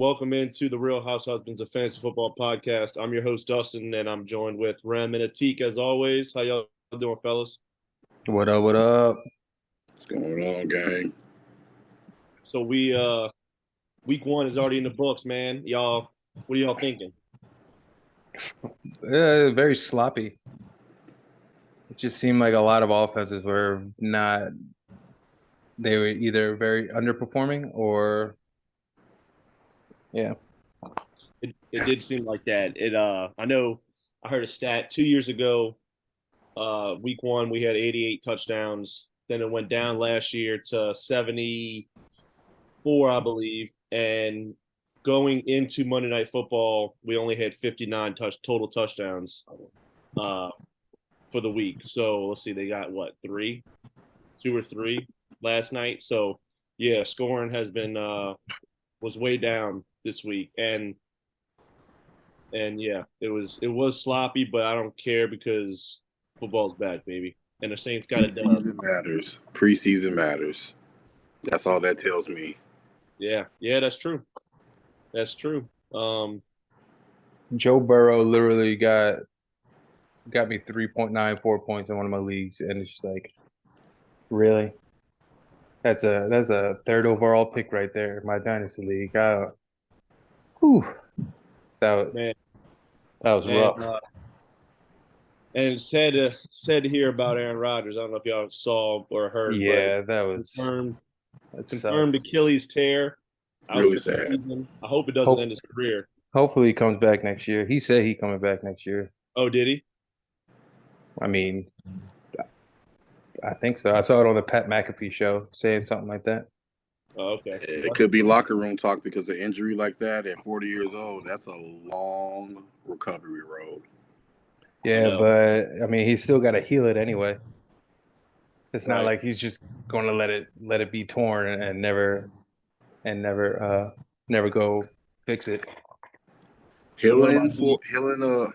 Welcome into the Real House Husbands of Fantasy Football podcast. I'm your host, Dustin, and I'm joined with Rhem and Atique as always. How y'all doing, fellas? What up, what up? What's going on, gang? So week one is already in the books, man. Y'all, what are y'all thinking? Very sloppy. It just seemed like a lot of offenses were not, they were either very underperforming or, yeah. It did seem like that. I know I heard a stat 2 years ago, week one, we had 88 touchdowns. Then it went down last year to 74, I believe. And going into Monday Night Football, we only had 59 total touchdowns for the week. So let's see, they got what, two or three last night. So yeah, scoring has been was way down this week, and yeah, it was sloppy, but I don't care because football's back, baby, and the Saints got it done. Preseason matters. Preseason matters. That's all that tells me. Yeah, that's true. That's true. Joe Burrow literally got me 3.94 points in one of my leagues, and it's just like, really? That's a third overall pick right there in my dynasty league. Whew. That was rough. And it's sad to hear about Aaron Rodgers. I don't know if y'all saw or heard. Yeah, but that was confirmed Achilles tear. Really sad. I hope it doesn't end his career. Hopefully he comes back next year. He said he's coming back next year. Oh, did he? I mean, I think so. I saw it on the Pat McAfee show saying something like that. Oh, okay. It could be locker room talk because an injury like that at 40 years old, that's a long recovery road. Yeah, but I mean, he's still got to heal it anyway. It's not like he's just going to let it be torn and never go fix it. Healing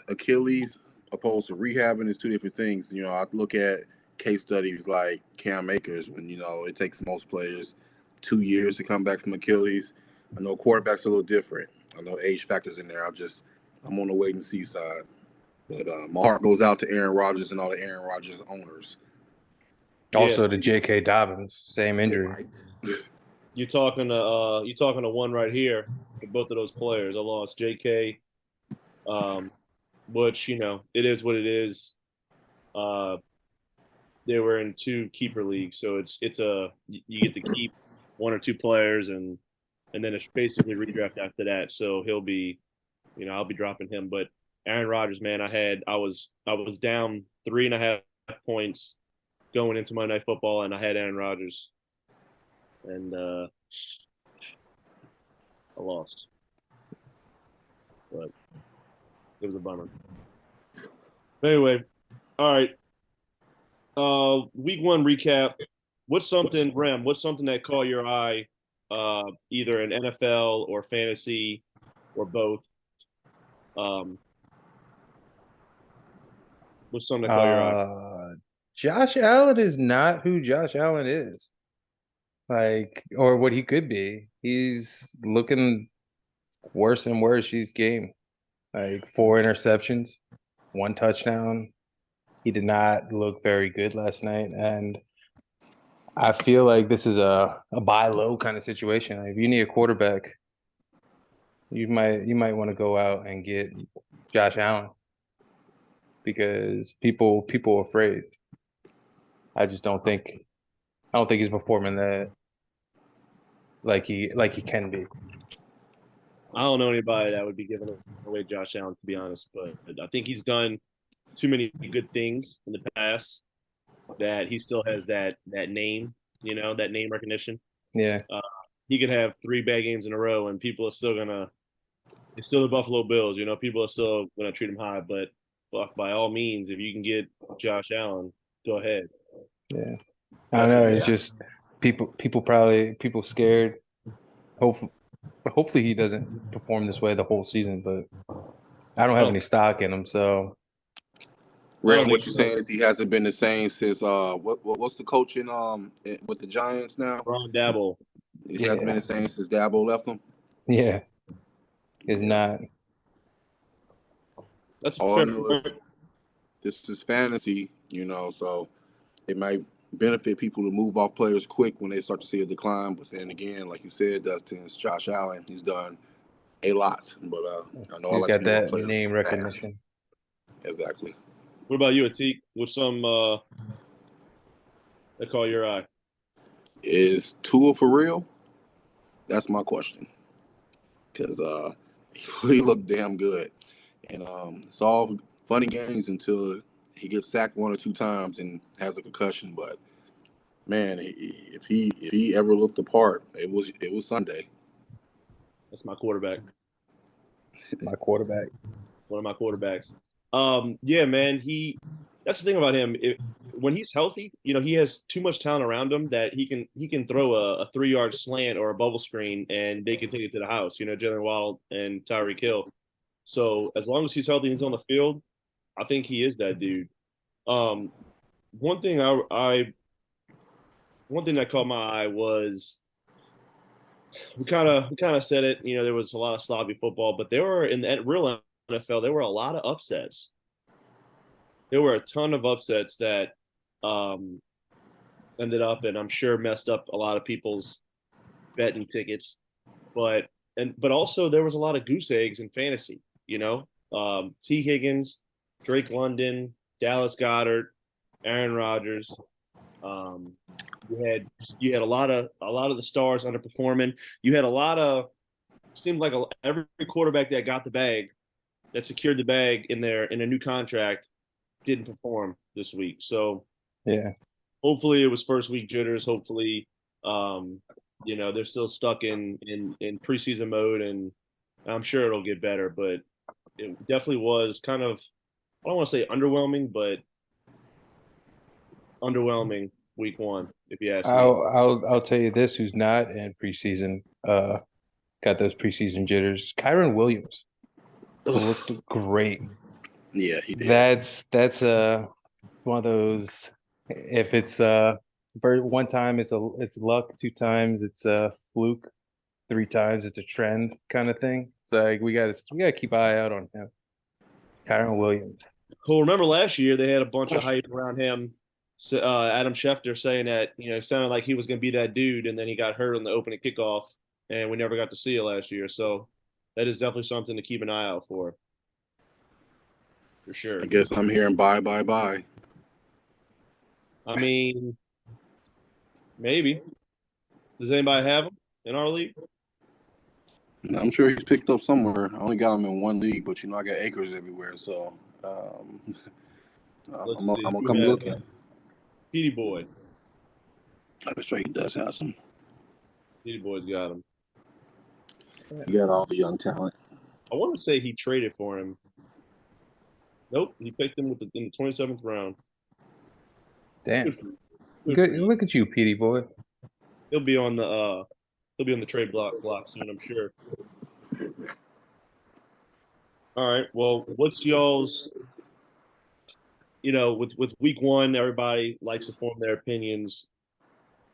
Achilles opposed to rehabbing is two different things. You know, I look at case studies like Cam Akers when, you know, it takes most players 2 years to come back from Achilles. I know quarterbacks are a little different. I know age factors in there. I'm on the wait and see side. But my heart goes out to Aaron Rodgers and all the Aaron Rodgers owners. Also to J.K. Dobbins, same injury. Right. You're talking to one right here for both of those players. I lost J.K., which, you know, it is what it is. They were in two keeper leagues, so you get to keep one or two players, and then it's basically redraft after that. So he'll be, you know, I'll be dropping him. But Aaron Rodgers, man, I was down 3.5 points going into Monday Night Football, and I had Aaron Rodgers, and I lost, but it was a bummer. But anyway, all right. Week one recap. What's something that caught your eye, either in NFL or fantasy or both? What's something that caught your eye? Josh Allen is not who Josh Allen is. Or what he could be. He's looking worse and worse each game. 4 interceptions, 1 touchdown. He did not look very good last night, and I feel like this is a buy low kind of situation. If you need a quarterback, you might want to go out and get Josh Allen because people are afraid. I don't think he's performing that like he can be. I don't know anybody that would be giving away Josh Allen, to be honest, but I think he's done too many good things in the past that he still has that name, you know, that name recognition. Yeah. He could have 3 bad games in a row and people are still it's still the Buffalo Bills, you know, people are still gonna treat him high, but fuck, by all means, if you can get Josh Allen, go ahead. Yeah. I know, it's just people scared. Hopefully he doesn't perform this way the whole season, but I don't have any stock in him, so. Ren, what you're saying is he hasn't been the same since what's the coach in with the Giants now? Ron Dabble. He hasn't been the same since Dabble left him. Yeah. is not. That's All I fair. know is this is fantasy, so it might benefit people to move off players quick when they start to see a decline. But then again, like you said, Dustin, it's Josh Allen. He's done a lot, but I know I He's like to got move off that players name fast. recognition. Exactly. What about you, Atique? What's some that call your eye? Is Tua for real? That's my question. Because he looked damn good, and it's all funny games until he gets sacked 1 or 2 times and has a concussion. But man, if he ever looked apart, it was Sunday. That's my quarterback. My quarterback. One of my quarterbacks. Yeah, man. That's the thing about him. When he's healthy, he has too much talent around him that he can throw a 3-yard slant or a bubble screen and they can take it to the house. Jalen Waddle and Tyreek Hill. So as long as he's healthy and he's on the field, I think he is that dude. One thing one thing that caught my eye was we kind of said it. There was a lot of sloppy football, but there were in the real NFL there were a lot of upsets. There were a ton of upsets that ended up, and I'm sure messed up a lot of people's betting tickets. But also there was a lot of goose eggs in fantasy. T. Higgins, Drake London, Dallas Goedert, Aaron Rodgers. You had a lot of the stars underperforming. You had a lot of seemed like every quarterback that got the bag, that secured the bag in a new contract, didn't perform this week. So yeah, hopefully it was first week jitters. Hopefully, they're still stuck in preseason mode, and I'm sure it'll get better. But it definitely was kind of, I don't want to say underwhelming, but underwhelming week 1, if you ask me. I'll tell you this: who's not in preseason? Got those preseason jitters. Kyron Williams looked great. Yeah, he did. That's one of those. If it's one time it's luck, 2 times it's a fluke, 3 times it's a trend kind of thing. It's like we gotta keep an eye out on him. Kyron Williams. Well, remember last year they had a bunch of hype around him. Adam Schefter saying that sounded like he was going to be that dude, and then he got hurt on the opening kickoff, and we never got to see it last year. So that is definitely something to keep an eye out for sure. I guess I'm hearing bye. I mean, maybe. Does anybody have him in our league? I'm sure he's picked up somewhere. I only got him in 1 league, but I got acres everywhere, so I'm gonna come looking. Petey Boy. I'm sure he does have some. Petey Boy's got him. He got all the young talent. I want to say he traded for him. Nope, he picked him in the 27th round. Damn. Good. Look at you, Petey Boy. He'll be on the trade block soon, I'm sure. All right. Well, what's y'all's? With week 1, everybody likes to form their opinions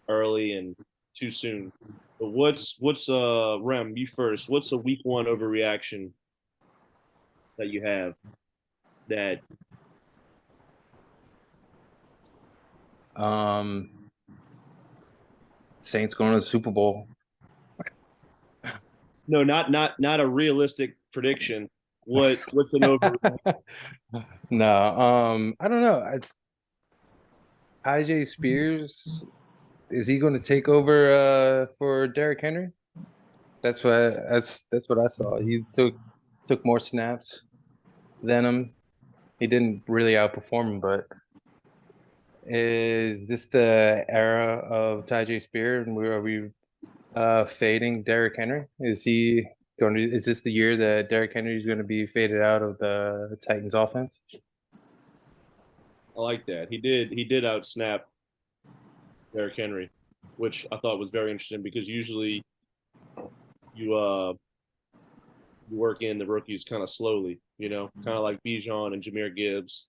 early and too soon. But what's Rhem, you first? What's a week 1 overreaction that you have that? Saints going to the Super Bowl. No, not a realistic prediction. What's an over? No, I don't know. IJ Spears, is he going to take over for Derrick Henry? That's what I saw. He took more snaps than him. He didn't really outperform him, but is this the era of Tyjae Spears, and are we fading Derrick Henry? Is this the year that Derrick Henry is going to be faded out of the Titans offense? I like that. He did outsnap Derrick Henry, which I thought was very interesting because usually you work in the rookies kind of slowly, kind of like Bijan and Jahmyr Gibbs.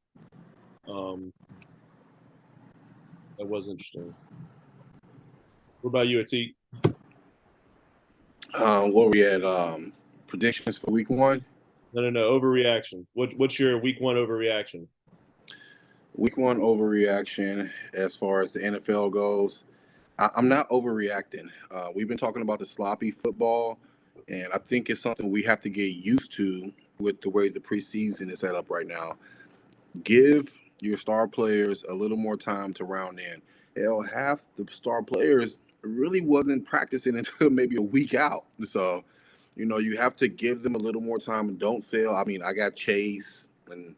That was interesting. What about you, Atique? What we at predictions for week 1? No. Overreaction. What's your week 1 overreaction? Week 1 overreaction as far as the NFL goes. I'm not overreacting. We've been talking about the sloppy football, and I think it's something we have to get used to with the way the preseason is set up right now. Give your star players a little more time to round in. Hell, half the star players really wasn't practicing until maybe a week out. So, you have to give them a little more time and don't sell. I mean, I got Chase and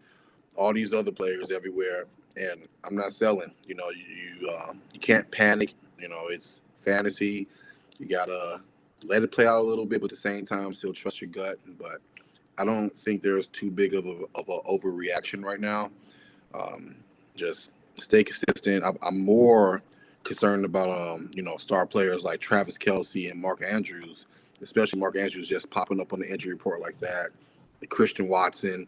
all these other players everywhere, and I'm not selling. You can't panic. It's fantasy. You gotta let it play out a little bit, but at the same time, still trust your gut. But I don't think there's too big of a overreaction right now. Just stay consistent. I'm more concerned about star players like Travis Kelce and Mark Andrews, especially Mark Andrews just popping up on the injury report like that. Christian Watson,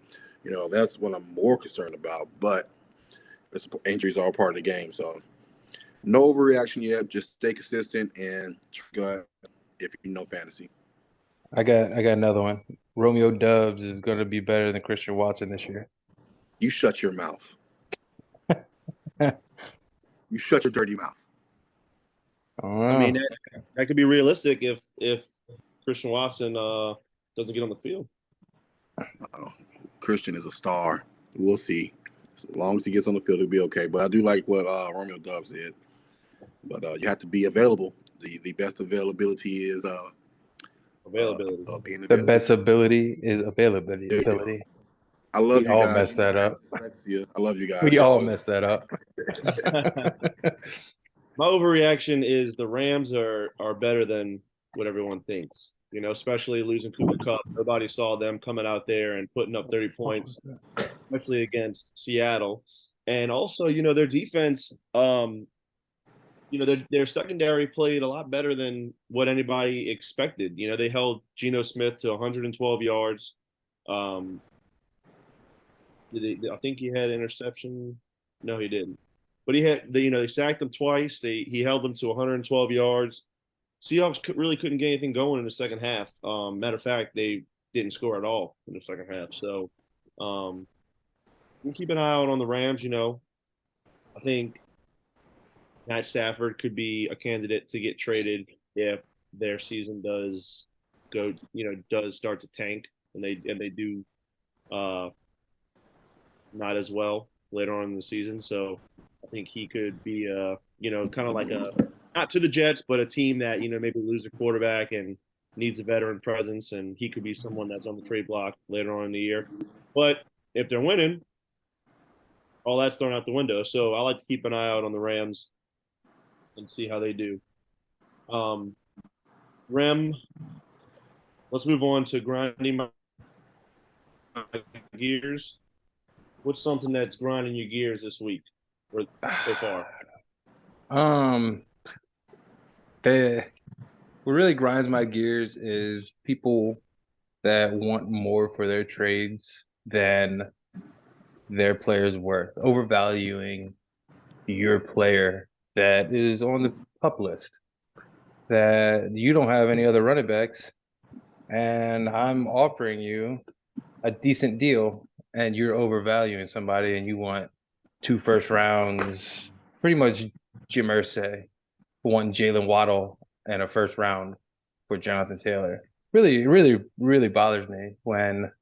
that's what I'm more concerned about. But injuries are a part of the game, so no overreaction yet. Just stay consistent and gut if you know fantasy. I got another one. Romeo Dubs is going to be better than Christian Watson this year. You shut your mouth. You shut your dirty mouth. I mean, that could be realistic if Christian Watson doesn't get on the field. Christian is a star. We'll see. As long as he gets on the field, he'll be okay. But I do like what Romeo Dubs did. But you have to be available. The best availability is availability. Being available. The best ability is availability. I love we you all guys. Messed that up. I love you guys. We all messed that up. My overreaction is the Rams are better than what everyone thinks. Especially losing Cooper Kupp. Nobody saw them coming out there and putting up 30 points, especially against Seattle. And also, their defense, their secondary played a lot better than what anybody expected. They held Geno Smith to 112 yards. I think he had an interception. No, he didn't. But he had, they sacked him twice. He held them to 112 yards. Seahawks really couldn't get anything going in the second half. Matter of fact, they didn't score at all in the second half. So we'll keep an eye out on the Rams. I think Matt Stafford could be a candidate to get traded if their season does start to tank and they do not as well later on in the season. So I think he could be kind of like not to the Jets, but a team that, maybe lose a quarterback and needs a veteran presence, and he could be someone that's on the trade block later on in the year. But if they're winning, all that's thrown out the window. So I like to keep an eye out on the Rams and see how they do. Rhem, let's move on to grinding my gears. What's something that's grinding your gears this week or so far? What really grinds my gears is people that want more for their trades than their player's worth, overvaluing your player that is on the pup list, that you don't have any other running backs, and I'm offering you a decent deal, and you're overvaluing somebody, and you want 2 first rounds, pretty much Jim Irsay, want Jalen Waddle and a first round for Jonathan Taylor. Really, really, really bothers me when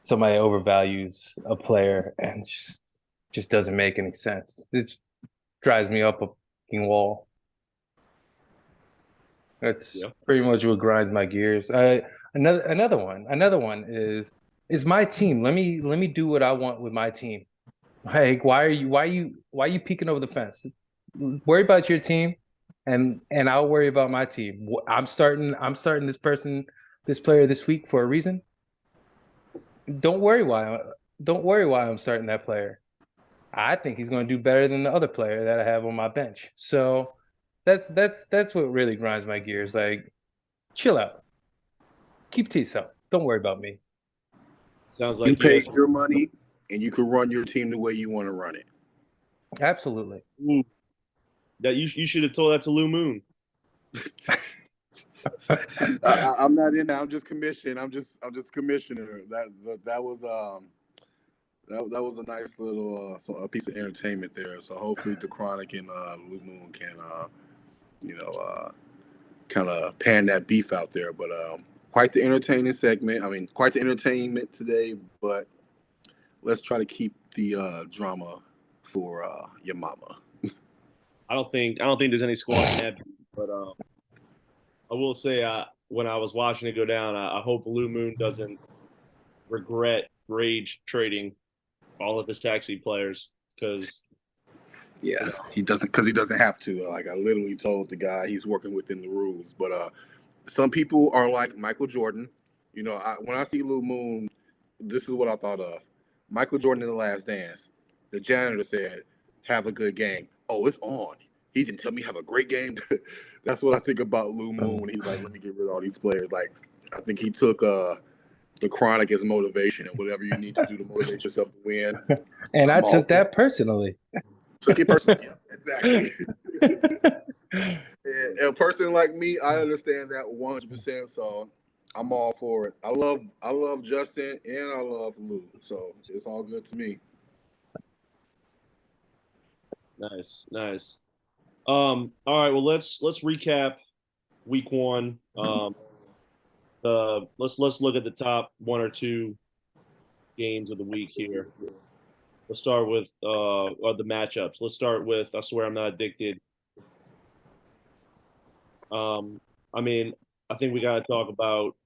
somebody overvalues a player and just doesn't make any sense. It drives me up a fucking wall. That's pretty much what grinds my gears. Another one is my team. Let me do what I want with my team. Like, why are you peeking over the fence? Worry about your team, and I'll worry about my team. I'm starting this player this week for a reason. Don't worry why I'm starting that player. I think he's going to do better than the other player that I have on my bench. So that's what really grinds my gears. Like, chill out, keep to yourself. Don't worry about me. Sounds like you paid your money, and you can run your team the way you want to run it. Absolutely. That you should have told that to Lou Moon. I'm not in there. I'm just commissioned. I'm just commissioner. That was that was a nice little a piece of entertainment there. So hopefully the Chronic and Blue Moon can kind of pan that beef out there. But quite the entertaining segment. I mean, quite the entertainment today. But let's try to keep the drama for your mama. I don't think there's any squad in that, but I will say when I was watching it go down, I hope Blue Moon doesn't regret rage trading all of his taxi players because yeah, he doesn't have to. Like I literally told the guy he's working within the rules. But some people are like Michael Jordan. You know, when I see Blue Moon, this is what I thought of. Michael Jordan in The Last Dance. The janitor said, "Have a good game." Oh, it's on. He didn't tell me have a great game. That's what I think about Blue Moon when he's like, "Let me get rid of all these players." Like, I think he took the Chronic as motivation, and whatever you need to do to motivate yourself to win. And I took that personally. Took it personally. Yeah, exactly. And a person like me, I understand that 100%. So I'm all for it. I love Justin and I love Lou. So it's all good to me. Nice. All right, well let's recap week one. Let's look at the top one or two games of the week here. Let's start with the matchups. Let's start with I swear I'm not addicted. I mean, I think we got to talk about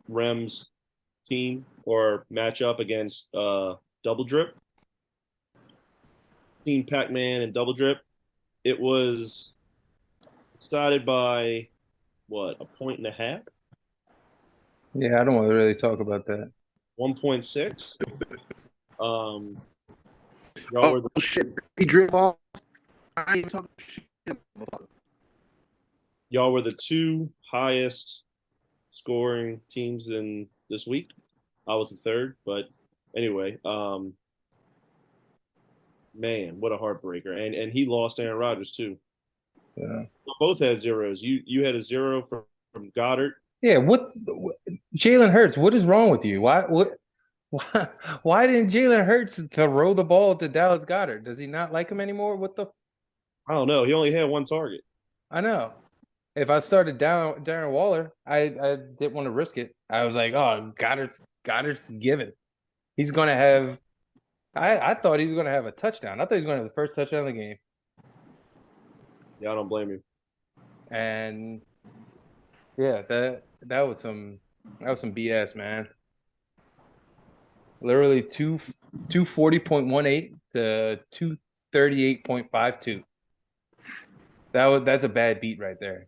Rhem's team or matchup against Double Drip. Team Pac-Man and Double Drip. It was decided by what, a point and a half? Yeah, I don't want to really talk about that. 1.6. Shit! He drip off. I ain't talking shit. Y'all were the two highest scoring teams in this week. I was the third, but anyway, man, what a heartbreaker. And he lost Aaron Rodgers too. Yeah. Both had zeros. You had a zero from Goddard. Yeah, what Jalen Hurts, what is wrong with you? Why didn't Jalen Hurts throw the ball to Dallas Goddard? Does he not like him anymore? I don't know. He only had one target. I know. If I started down Darren Waller, I didn't want to risk it. I was like, oh, Goddard's given. He's gonna have I thought he was gonna have a touchdown. I thought he was gonna have the first touchdown of the game. Yeah, I don't blame you. And yeah, that was some BS, man. Literally 240.18 to 238.52. That's a bad beat right there.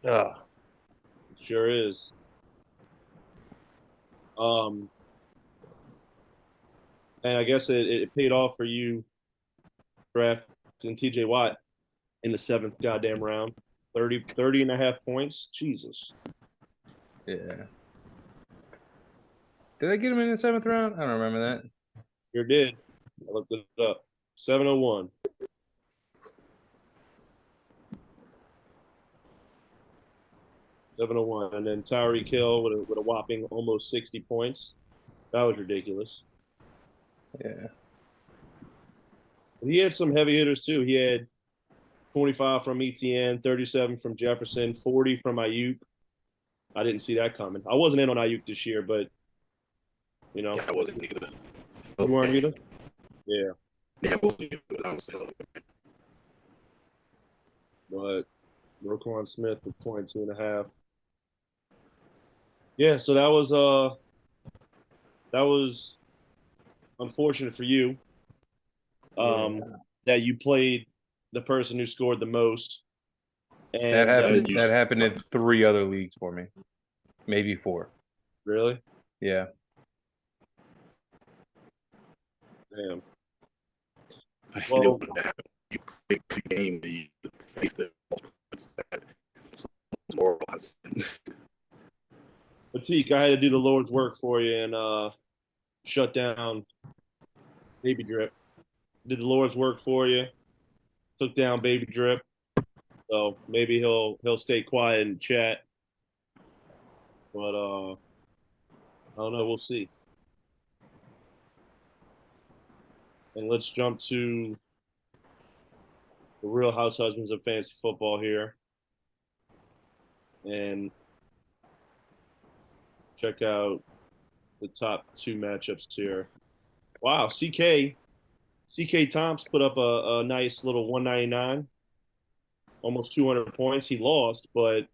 Ugh. It sure is. And I guess it paid off for you drafting TJ Watt in the 7th goddamn round. 30 and a half points. Jesus. Yeah. Did I get him in the 7th round? I don't remember that. Sure did. I looked it up. 701. And then Tyreek Hill with a whopping almost 60 points. That was ridiculous. Yeah. He had some heavy hitters too. He had 25 from ETN, 37 from Jefferson, 40 from Ayuk. I didn't see that coming. I wasn't in on Ayuk this year, but you know, Yeah, I wasn't either. You weren't either? Yeah. Yeah, I wasn't either. I was still. But Roquan Smith with 22 and a half. Yeah, so that was unfortunate for you. That you played the person who scored the most. And that happened in 3 other leagues for me. Maybe 4. Really? Yeah. Damn. Well, you pick the game that you face the most. Atique, I had to do the Lord's work for you and shut down Baby Drip. Did the Lord's work for you. Took down Baby Drip. So maybe he'll stay quiet and chat. But I don't know. We'll see. And let's jump to the Real House Husbands of Fantasy Football here, and check out the top 2 matchups here. Wow, CK Thompson put up a nice little 199, almost 200 points. He lost, but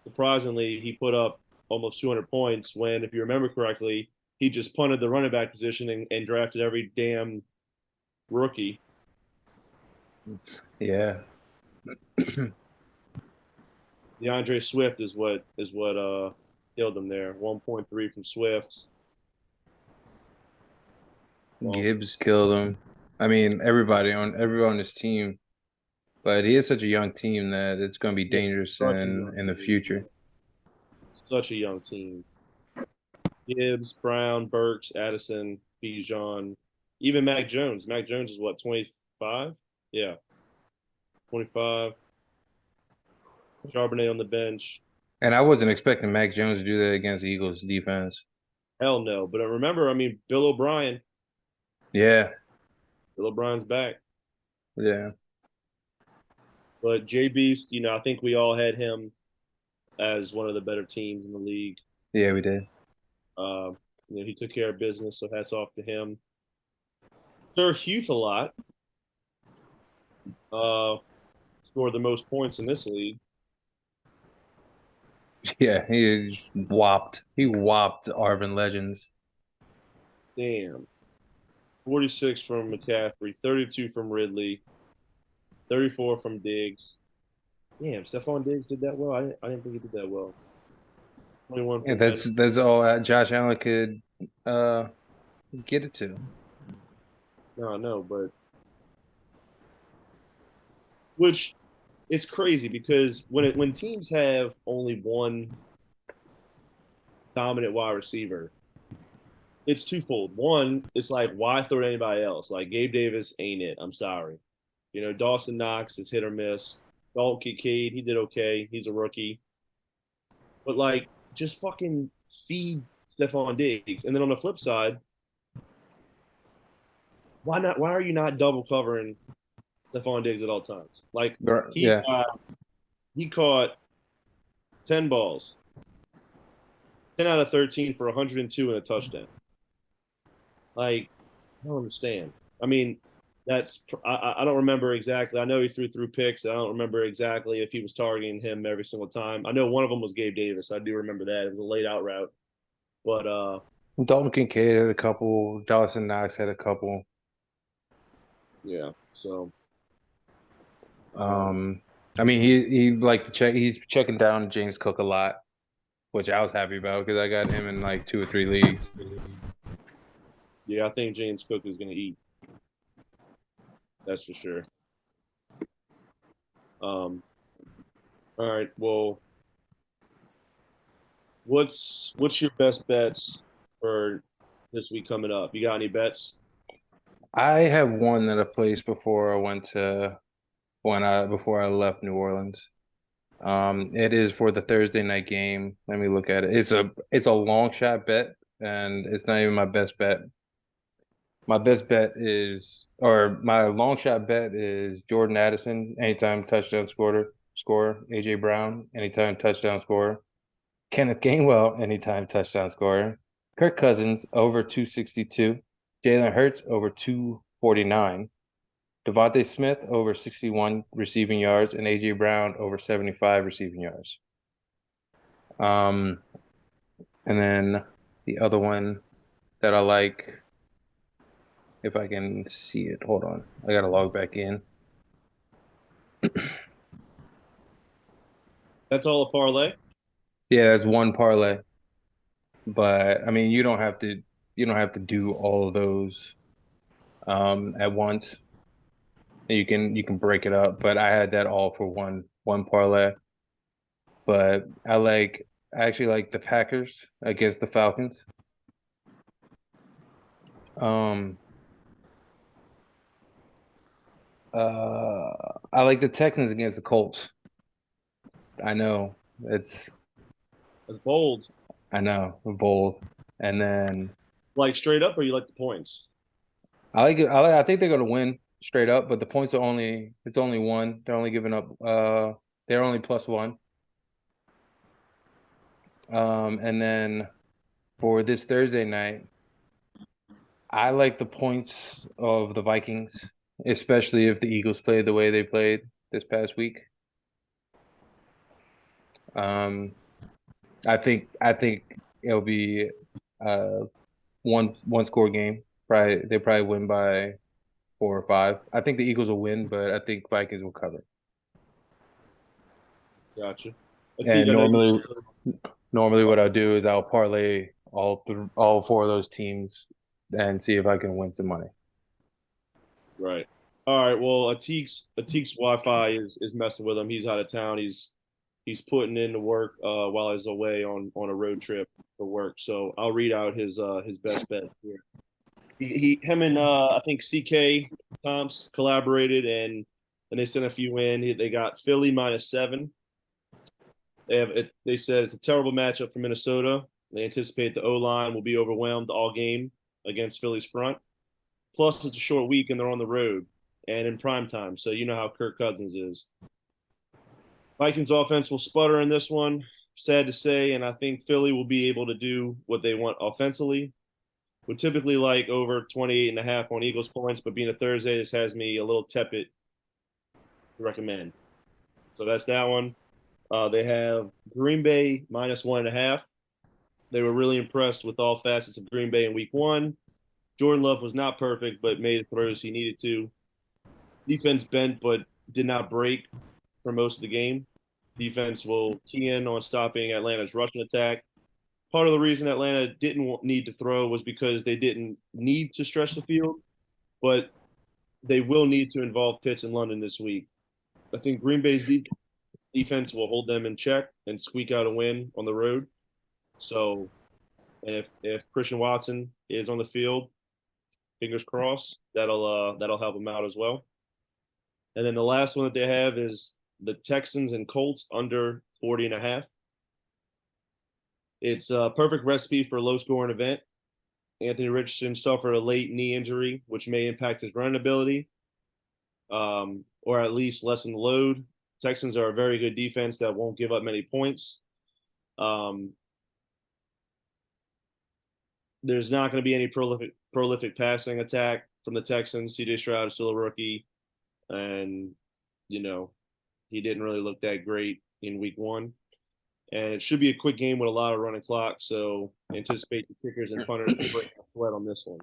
surprisingly, he put up almost 200 points when, if you remember correctly, he just punted the running back position and drafted every damn rookie. Yeah. DeAndre Swift is what killed him there. 1.3 from Swift. Gibbs killed him. I mean, everybody on his team, but he is such a young team that it's going to be dangerous in the future. Such a young team. Gibbs, Brown, Burks, Addison, Bijan, even Mac Jones. Mac Jones is what, 25? Yeah, 25. Charbonnet on the bench. And I wasn't expecting Mac Jones to do that against the Eagles defense. Hell no. But remember, I mean, Bill O'Brien. Yeah. Bill O'Brien's back. Yeah. But Jay Beast, I think we all had him as one of the better teams in the league. Yeah, we did. He took care of business, so hats off to him. Sir Huth-a-Lot scored the most points in this league. Yeah, he just whopped. He whopped Arvin Legends. Damn. 46 from McCaffrey, 32 from Ridley, 34 from Diggs. Damn, Stephon Diggs did that well. I didn't think he did that well. 21. Yeah, that's all Josh Allen could get it to. No, but which it's crazy because when teams have only one dominant wide receiver, it's twofold. One, it's like, why throw to anybody else? Like, Gabe Davis ain't it. I'm sorry. Dawson Knox is hit or miss. Dalton Kincaid, he did okay. He's a rookie. But, like, just fucking feed Stephon Diggs. And then on the flip side, why not? Why are you not double covering Stephon Diggs at all times? Like, he caught 10 balls, 10 out of 13 for 102 and a touchdown. Like, I don't understand. I mean, I don't remember exactly. I know he threw picks. I don't remember exactly if he was targeting him every single time. I know one of them was Gabe Davis. I do remember that. It was a late out route. But Dalton Kincaid had a couple. Dawson Knox had a couple. Yeah. So I mean, he liked to check. He's checking down James Cook a lot, which I was happy about because I got him in like 2 or 3 leagues. Yeah, I think James Cook is going to eat. That's for sure. All right. Well, what's your best bets for this week coming up? You got any bets? I have one that I placed before before I left New Orleans. It is for the Thursday night game. Let me look at it. It's a long shot bet, and it's not even my best bet. My long shot bet is Jordan Addison, anytime touchdown scorer. AJ Brown, anytime touchdown scorer. Kenneth Gainwell, anytime touchdown scorer. Kirk Cousins, over 262. Jalen Hurts, over 249. Devontae Smith, over 61 receiving yards. And AJ Brown, over 75 receiving yards. And then the other one that I like, if I can see it, hold on. I got to log back in. That's all a parlay? Yeah, that's one parlay. But I mean, you don't have to do all of those at once. You can break it up, but I had that all for one parlay. But I actually like the Packers against the Falcons. I like the Texans against the Colts. I know it's That's bold. I know bold. And then Like straight up, or you like the points? I like it. I think they're gonna win straight up, but the points are only it's only one. They're only giving up they're only +1. And then for this Thursday night, I like the points of the Vikings, especially if the Eagles played the way they played this past week. Um, I think it'll be uh one score game. Probably they probably win by 4 or 5. I think the Eagles will win, but I think Vikings will cover. Gotcha. Atique, And I know you normally what I'll do is I'll parlay all 4 of those teams and see if I can win some money. right. All right. Well, Atike's Wi-Fi is messing with him. He's out of town. He's putting in the work while he's away on a road trip for work. So I'll read out his best bet here. Him and I think CK Tomps collaborated and they sent a few in. They got Philly -7. They said it's a terrible matchup for Minnesota. They anticipate the O line will be overwhelmed all game against Philly's front. Plus, it's a short week and they're on the road and in prime time. So you know how Kirk Cousins is. Vikings offense will sputter in this one. Sad to say, and I think Philly will be able to do what they want offensively. Would typically like over 28.5 on Eagles points, but being a Thursday, this has me a little tepid to recommend. So that's that one. They have Green Bay -1.5. They were really impressed with all facets of Green Bay in week 1. Jordan Love was not perfect, but made the throws he needed to. Defense bent, but did not break for most of the game. Defense will key in on stopping Atlanta's rushing attack. Part of the reason Atlanta didn't need to throw was because they didn't need to stretch the field, but they will need to involve Pitts in London this week. I think Green Bay's defense will hold them in check and squeak out a win on the road. So, and if Christian Watson is on the field, fingers crossed, that'll help them out as well. And then the last one that they have is the Texans and Colts under 40.5. It's a perfect recipe for a low-scoring event. Anthony Richardson suffered a late knee injury, which may impact his running ability, or at least lessen the load. Texans are a very good defense that won't give up many points. There's not going to be any prolific passing attack from the Texans. C.J. Stroud is still a rookie, and he didn't really look that great in week 1. And it should be a quick game with a lot of running clock. So anticipate the kickers and punters to break a sweat on this one.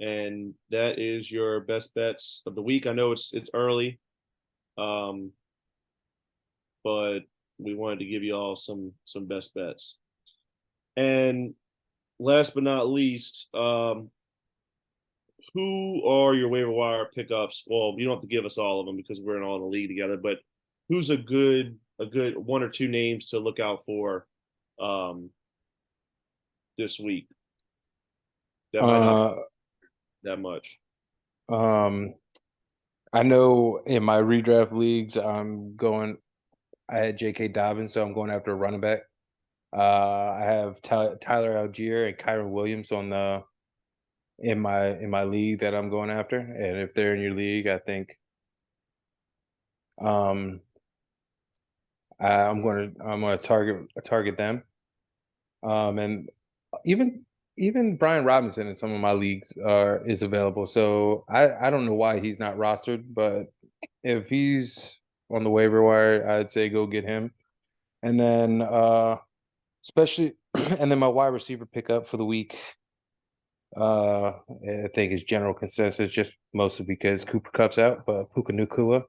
And that is your best bets of the week. I know it's early, but we wanted to give you all some best bets. And last but not least, who are your waiver wire pickups? Well, you don't have to give us all of them because we're all in a league together. But who's a good 1 or 2 names to look out for this week? That might not that much. I know in my redraft leagues, I had J.K. Dobbins, so I'm going after a running back. I have Tyler Algier and Kyron Williams in my league that I'm going after, and if they're in your league, I think I'm gonna target them. And even Brian Robinson in some of my leagues is available. So I don't know why he's not rostered, but if he's on the waiver wire, I'd say go get him. And then especially and then my wide receiver pickup for the week. I think is general consensus, just mostly because Cooper Cup's out, but Puka Nacua,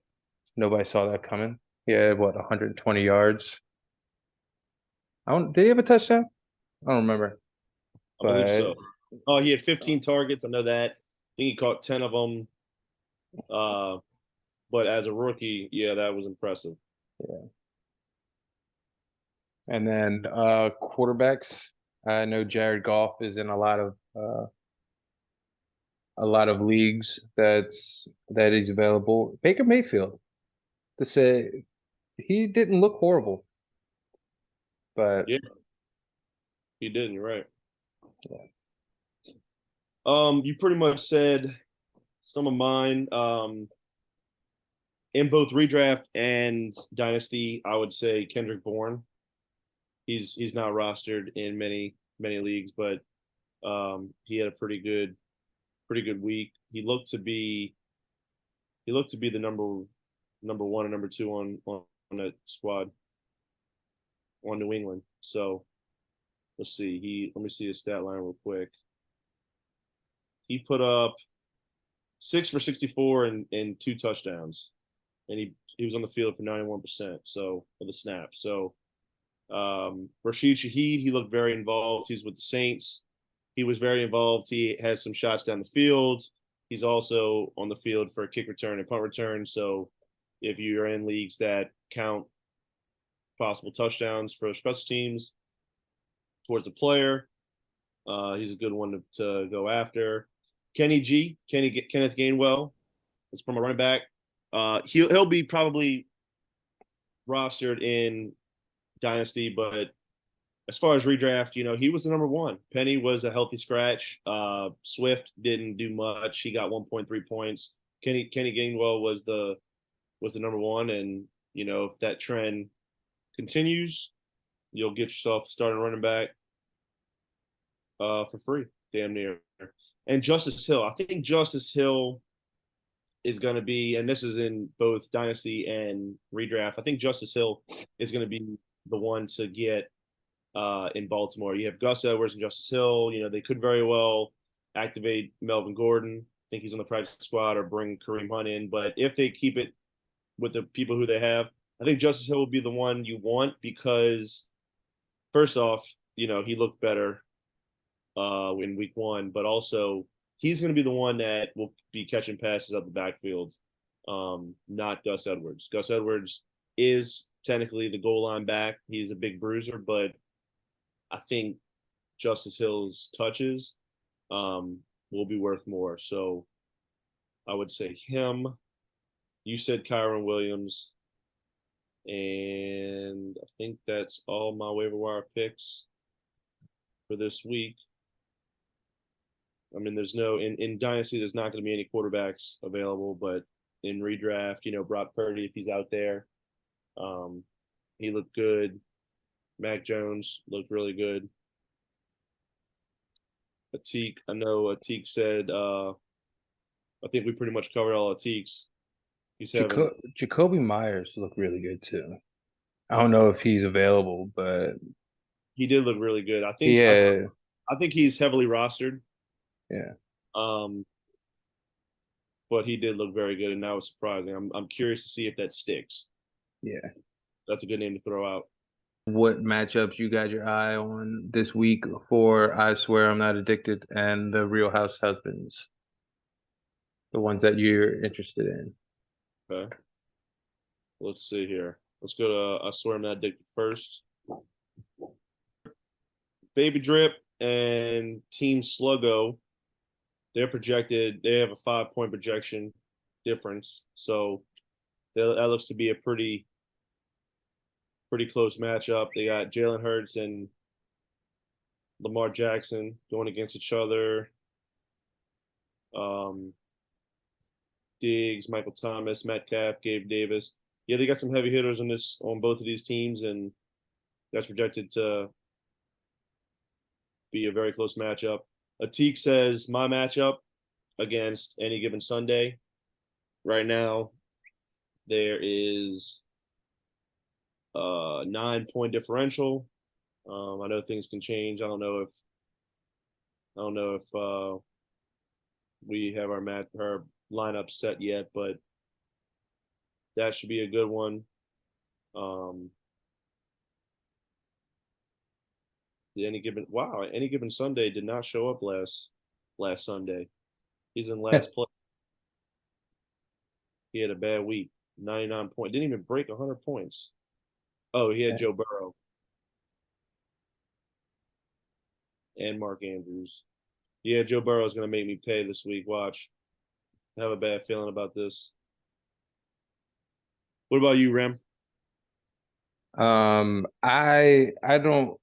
nobody saw that coming. He had 120 yards. Did he have a touchdown? I don't remember. I believe so. Oh, he had 15 targets. I know that. I think he caught 10 of them. But as a rookie, yeah, that was impressive. Yeah. And then quarterbacks. I know Jared Goff is in a lot of a lot of leagues that is available. Baker Mayfield, to say he didn't look horrible, but Yeah, he didn't. You're right. Yeah. You pretty much said some of mine. In both redraft and dynasty, I would say Kendrick Bourne. He's not rostered in many leagues, but he had a pretty good week. He looked to be the number one and number two on that squad on New England. So let's see. Let me see his stat line real quick. He put up 6 for 64 and 2 touchdowns, and he was on the field for 91%. So of the snap. So Rashid Shaheed, he looked very involved. He's with the Saints. He was very involved. He had some shots down the field. He's also on the field for a kick return and punt return. So if you're in leagues that count possible touchdowns for special teams towards a player, he's a good one to go after. Kenneth Gainwell is from a running back. He'll be probably rostered in dynasty, but as far as redraft, he was the number one. Penny was a healthy scratch. Swift didn't do much. He got 1.3 points. Kenny Gainwell was the number one, and if that trend continues, you'll get yourself a starting running back for free, damn near. And Justice Hill, I think Justice Hill is going to be, and this is in both dynasty and redraft, I think Justice Hill is going to be the one to get in Baltimore. You have Gus Edwards and Justice Hill. They could very well activate Melvin Gordon. I think he's on the practice squad, or bring Kareem Hunt in. But if they keep it with the people who they have, I think Justice Hill will be the one you want, because first off, he looked better in week one, but also he's going to be the one that will be catching passes up the backfield, not Gus Edwards. Gus Edwards is technically the goal line back. He's a big bruiser, but I think Justice Hill's touches will be worth more. So I would say him. You said Kyron Williams. And I think that's all my waiver wire picks for this week. I mean, there's no in Dynasty, there's not going to be any quarterbacks available, but in redraft, Brock Purdy, if he's out there, he looked good. Mac Jones looked really good. Atique, I know Atique said, I think we pretty much covered all Atique's. He's having Jacoby Myers looked really good too. I don't know if he's available, but he did look really good. I think I think he's heavily rostered. Yeah. But he did look very good, and that was surprising. I'm curious to see if that sticks. Yeah. That's a good name to throw out. What matchups you got your eye on this week for I Swear I'm Not Addicted and the Real House Husbands? The ones that you're interested in. Okay. Let's see here. Let's go to I Swear I'm Not Addicted first. Baby Drip and Team Sluggo, they're projected. They have a 5-point projection difference. So that looks to be a pretty close matchup. They got Jalen Hurts and Lamar Jackson going against each other. Diggs, Michael Thomas, Metcalf, Gabe Davis. Yeah, they got some heavy hitters on both of these teams, and that's projected to be a very close matchup. Atique says my matchup against any given Sunday. Right now, there is a 9-point differential. I know things can change. I don't know if we have our lineup set yet, but that should be a good one. Any given Sunday did not show up last Sunday. He's in last place. He had a bad week. 99 points. Didn't even break 100 points. Oh, he had Joe Burrow and Mark Andrews. Yeah, Joe Burrow is going to make me pay this week. Watch. I have a bad feeling about this. What about you, Rem? I don't.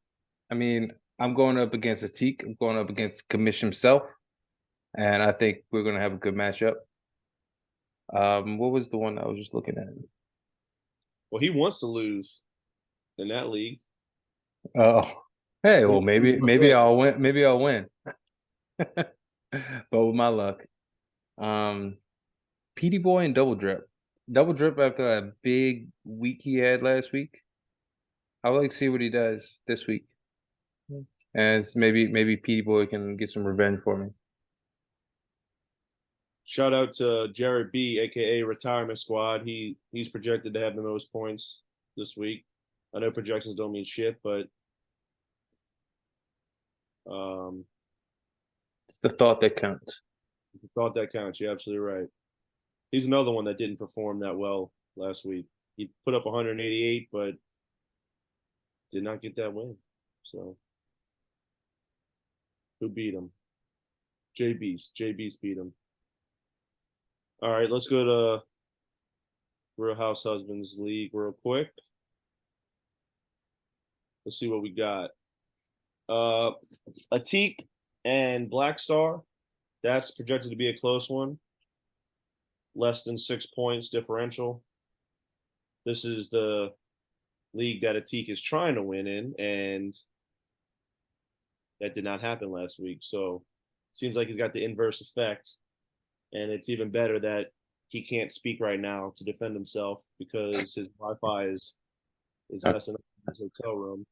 I mean, I'm going up against Atique. I'm going up against Commish himself, and I think we're gonna have a good matchup. What was the one I was just looking at? Well, he wants to lose in that league. Oh, hey, well, He- maybe I'll win. Maybe I'll win. But with my luck, um, PD Boy and Double Drip. Double Drip after that big week he had last week. I would like to see what he does this week. And maybe PD Boy can get some revenge for me. Shout out to Jared B, aka Retirement Squad. He's projected to have the most points this week. I know projections don't mean shit, but It's the thought that counts. it's a thought that counts. You're absolutely right. He's another one that didn't perform that well last week. He put up 188, but did not get that win. So who beat him? J Beast. J Beast beat him. All right, let's go to Real House Husbands League real quick. Let's see what we got. Atique and Black Star. That's projected to be a close one. Less than 6 points differential. This is the league that Atique is trying to win in, and that did not happen last week. So it seems like he's got the inverse effect. And it's even better that he can't speak right now to defend himself because his Wi-Fi is messing up in his hotel room.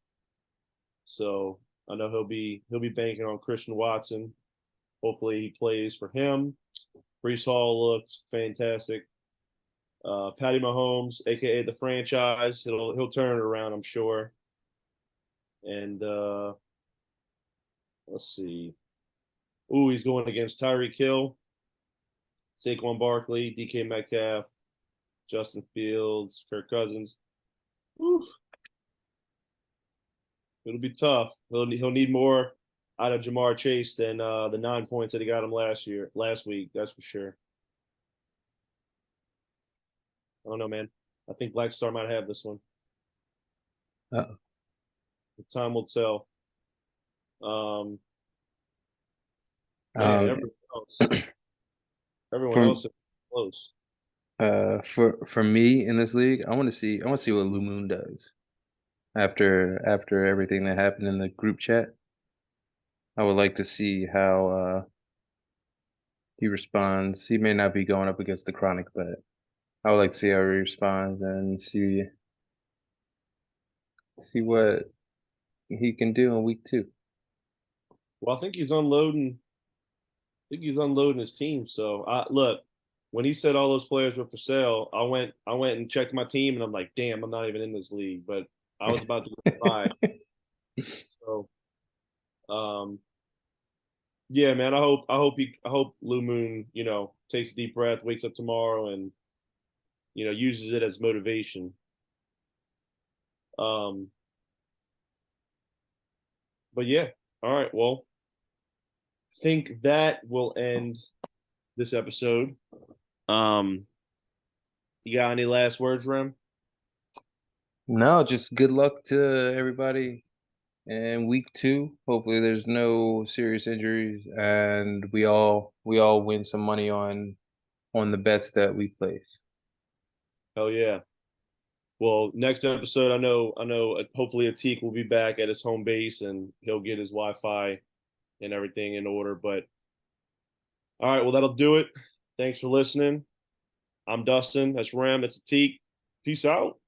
So I know he'll be banking on Christian Watson. Hopefully he plays for him. Brees Hall looked fantastic. Patty Mahomes, aka the franchise, he'll turn it around, I'm sure. And let's see. Ooh, he's going against Tyreek Hill, Saquon Barkley, DK Metcalf, Justin Fields, Kirk Cousins. Ooh. It'll be tough. He'll need more out of Jamar Chase than the 9 points that he got him last week. That's for sure. I don't know, man. I think Black Star might have this one. Uh-oh. The time will tell. Man, everyone else is close. For me in this league, I want to see what Lou Moon does after everything that happened in the group chat. I would like to see how he responds. He may not be going up against the Chronic, but I would like to see how he responds and see what he can do in week 2. Well, I think he's unloading his team. So look, when he said all those players were for sale, I went and checked my team, and I'm like, damn, I'm not even in this league. But I was about to buy. So, yeah, man. I hope Lou Moon, takes a deep breath, wakes up tomorrow, and uses it as motivation. But yeah, all right. Well, I think that will end this episode. You got any last words, Rem? No, just good luck to everybody in week 2. Hopefully there's no serious injuries and we all win some money on the bets that we place. Hell yeah. Well, next episode, I know. Hopefully, Atique will be back at his home base and he'll get his Wi-Fi and everything in order. But all right, well, that'll do it. Thanks for listening. I'm Dustin. That's Rem. That's Atique. Peace out.